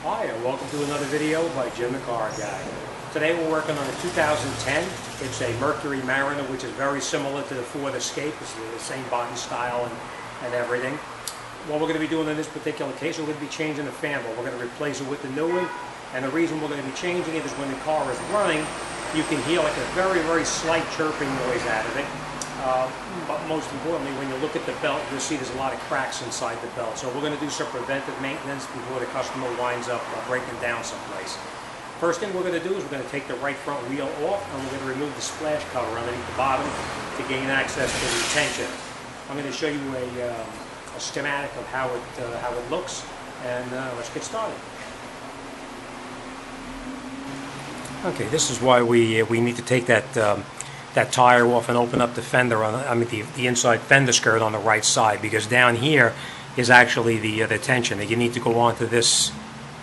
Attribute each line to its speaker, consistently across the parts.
Speaker 1: Hi, and welcome to another video by Jim the Car Guy. Today we're working on a 2010. It's a Mercury Mariner, which is very similar to the Ford Escape. It's the same body style and everything. What we're going to be doing in this particular case, we're going to be changing the fan belt. We're going to replace it with the new one. And the reason we're going to be changing it is when the car is running, you can hear like a very, very slight chirping noise out of it. But most importantly, when you look at the belt, you'll see there's a lot of cracks inside the belt. So we're going to do some preventive maintenance before the customer winds up breaking down someplace. First thing we're going to do is we're going to take the right front wheel off, and we're going to remove the splash cover underneath the bottom to gain access to the retention. I'm going to show you a schematic of how it looks, and let's get started. Okay, this is why we need to take that tire off and open up the fender the inside fender skirt on the right side, because down here is actually the tension that you need to go onto this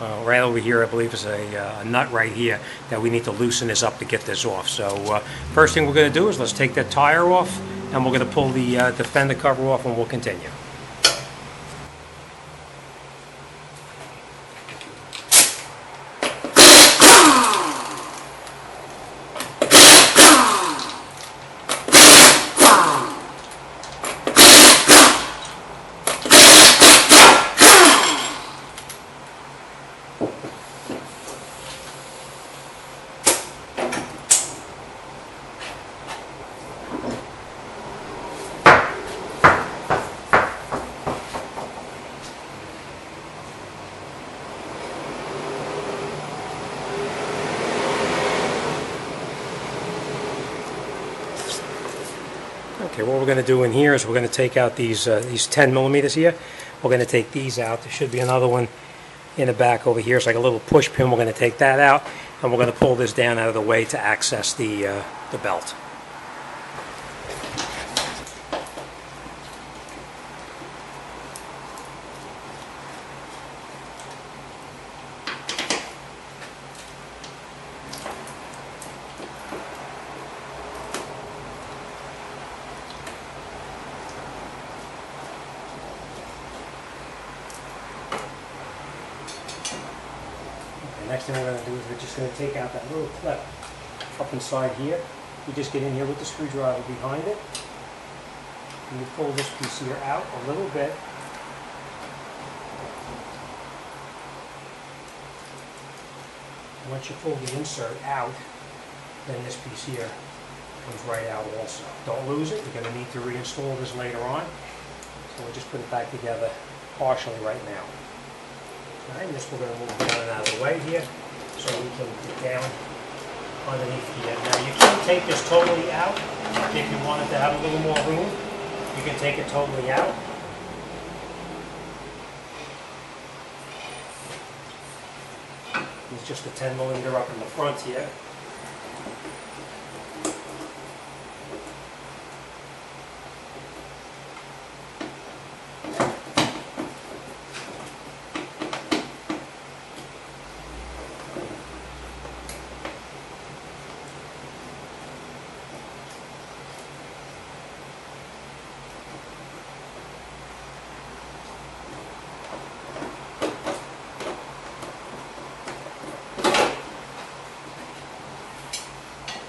Speaker 1: right over here. I believe is a nut right here that we need to loosen this up to get this off. So first thing we're going to do is let's take that tire off, and we're going to pull the fender cover off, and we'll continue. Okay, what we're going to do in here is we're going to take out these 10 millimeters here. We're going to take these out. There should be another one in the back over here. It's like a little push pin. We're going to take that out, and we're going to pull this down out of the way to access the belt. Next thing we're going to do is we're just going to take out that little clip up inside here. You just get in here with the screwdriver behind it, and you pull this piece here out a little bit. Once you pull the insert out, then this piece here comes right out also. Don't lose it. You're going to need to reinstall this later on. So we'll just put it back together partially right now. Alright, this we're going to move down and out of the way here so we can get down underneath here. Now you can take this totally out if you wanted to have a little more room. You can take it totally out. It's just a 10 millimeter up in the front here.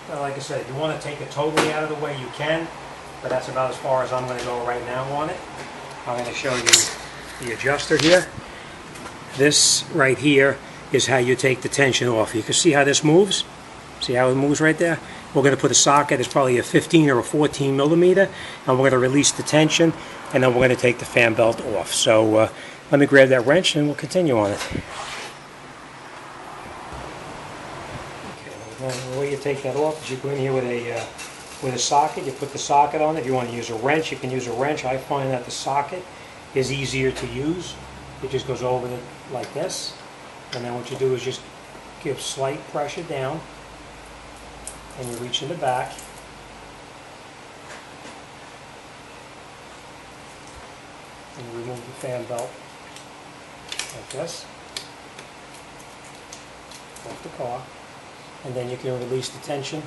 Speaker 1: Like I said, if you want to take it totally out of the way, you can, but that's about as far as I'm going to go right now on it. I'm going to show you the adjuster here. This right here is how you take the tension off. You can see how this moves. See how it moves right there? We're going to put a socket. It's probably a 15 or a 14 millimeter, and we're going to release the tension, and then we're going to take the fan belt off. So let me grab that wrench, and we'll continue on it. The way you take that off is you go in here with a socket. You put the socket on it. If you want to use a wrench, you can use a wrench. I find that the socket is easier to use. It just goes over it like this, and then what you do is just give slight pressure down, and you reach in the back, and you remove the fan belt like this off the car. And then you can release the tension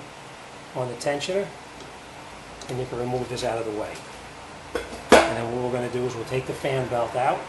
Speaker 1: on the tensioner, and you can remove this out of the way. And then what we're going to do is we'll take the fan belt out.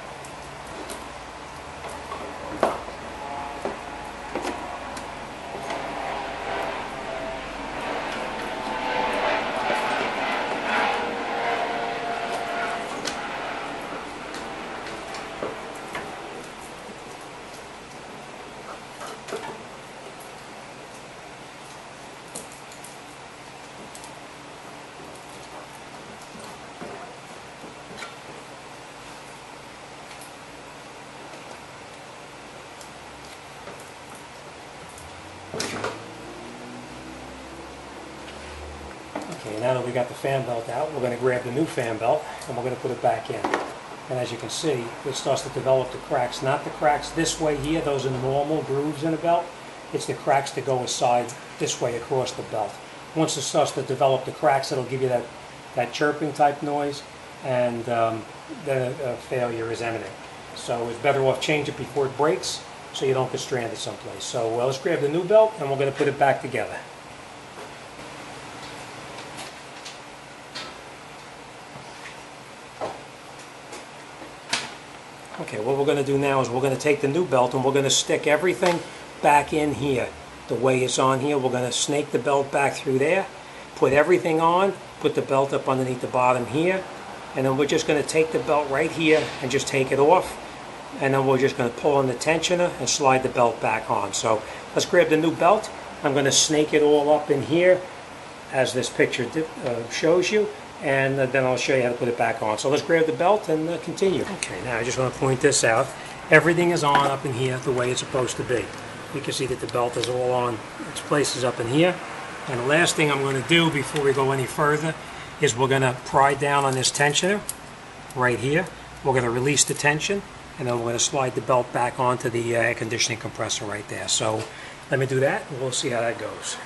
Speaker 1: Okay, now that we got the fan belt out, we're going to grab the new fan belt and we're going to put it back in. And as you can see, it starts to develop the cracks. Not the cracks this way here, those are normal grooves in a belt. It's the cracks that go aside this way across the belt. Once it starts to develop the cracks, it'll give you that chirping type noise, and the failure is imminent. So it's better off change it before it breaks so you don't get stranded someplace. So let's grab the new belt and we're going to put it back together. Okay, what we're going to do now is we're going to take the new belt and we're going to stick everything back in here the way it's on here. We're going to snake the belt back through there, put everything on, put the belt up underneath the bottom here, and then we're just going to take the belt right here and just take it off, and then we're just going to pull on the tensioner and slide the belt back on. So let's grab the new belt. I'm going to snake it all up in here as this picture shows you, and then I'll show you how to put it back on. So let's grab the belt and continue. Okay, now I just want to point this out. Everything is on up in here the way it's supposed to be. You can see that the belt is all on its places up in here. And the last thing I'm going to do before we go any further is we're going to pry down on this tensioner right here. We're going to release the tension, and then we're going to slide the belt back onto the air conditioning compressor right there. So let me do that and we'll see how that goes.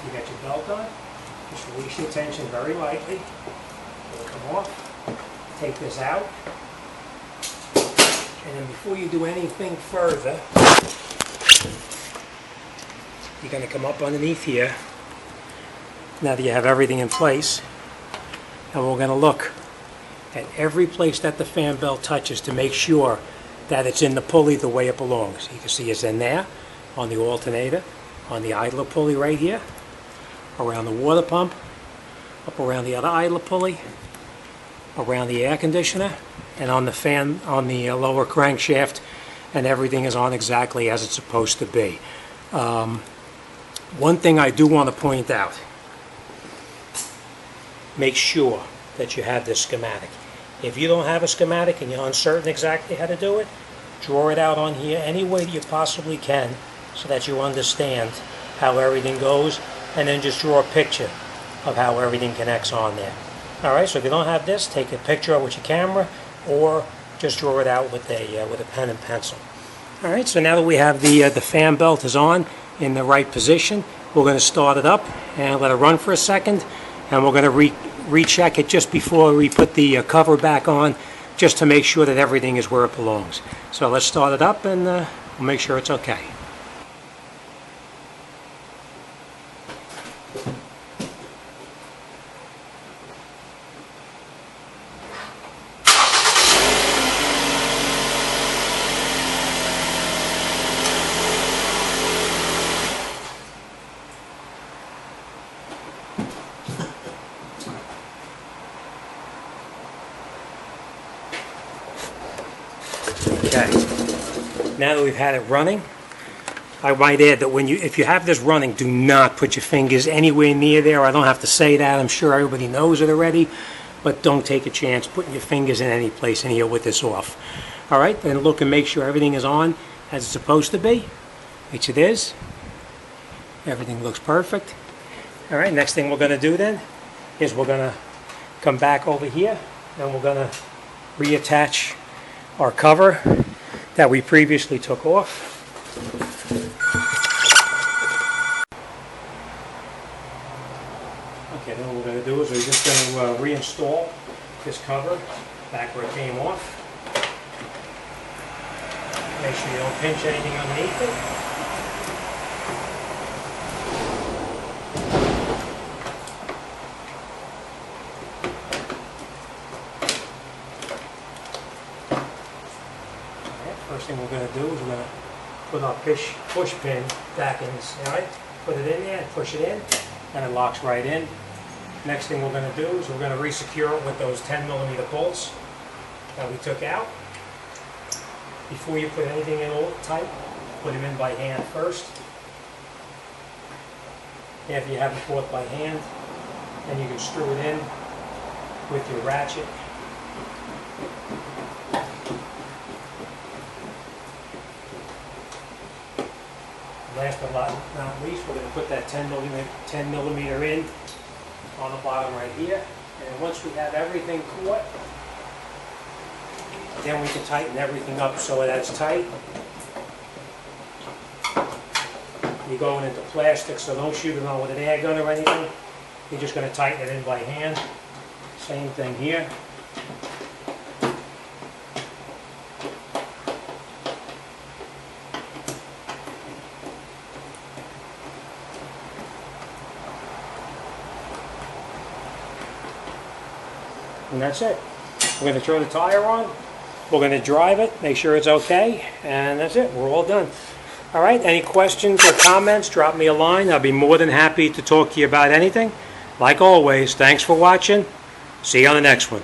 Speaker 1: You got your belt on, just release your tension very lightly. It'll come off. Take this out. And then before you do anything further, you're going to come up underneath here, now that you have everything in place, and we're going to look at every place that the fan belt touches to make sure that it's in the pulley the way it belongs. You can see it's in there, on the alternator, on the idler pulley right here, around the water pump, up around the other idler pulley, around the air conditioner, and on the fan, on the lower crankshaft, and everything is on exactly as it's supposed to be. One thing I do want to point out, make sure that you have this schematic. If you don't have a schematic and you're uncertain exactly how to do it, draw it out on here any way that you possibly can so that you understand how everything goes, and then just draw a picture of how everything connects on there. Alright, so if you don't have this, take a picture of it with your camera, or just draw it out with a pen and pencil. Alright, so now that we have the fan belt is on in the right position, we're going to start it up and let it run for a second, and we're going to recheck it just before we put the cover back on, just to make sure that everything is where it belongs. So let's start it up and we'll make sure it's okay. Okay, now that we've had it running, I might add that if you have this running, do not put your fingers anywhere near there. I don't have to say that. I'm sure everybody knows it already, but don't take a chance putting your fingers in any place in here with this off. All right, then look and make sure everything is on as it's supposed to be, which it is. Everything looks perfect. All right, next thing we're going to do then is we're going to come back over here and we're going to reattach our cover that we previously took off. Okay, then what we're going to do is we're just going to reinstall this cover back where it came off. Make sure you don't pinch anything underneath it. Alright, first thing we're going to do is we're going to put our push pin back in this, alright? Put it in there and push it in, and it locks right in. Next thing we're going to do is we're going to re-secure it with those 10mm bolts that we took out. Before you put anything in all tight, put them in by hand first. After you have it bought by hand, then you can screw it in with your ratchet. Last but not least, we're going to put that 10mm in on the bottom right here. And once we have everything caught, then we can tighten everything up so that's tight. You're going into plastic, so don't shoot it on with an air gun or anything. You're just going to tighten it in by hand. Same thing here. And that's it. We're going to throw the tire on. We're going to drive it, make sure it's okay, and that's it. We're all done. All right, any questions or comments, drop me a line. I'll be more than happy to talk to you about anything. Like always, thanks for watching. See you on the next one.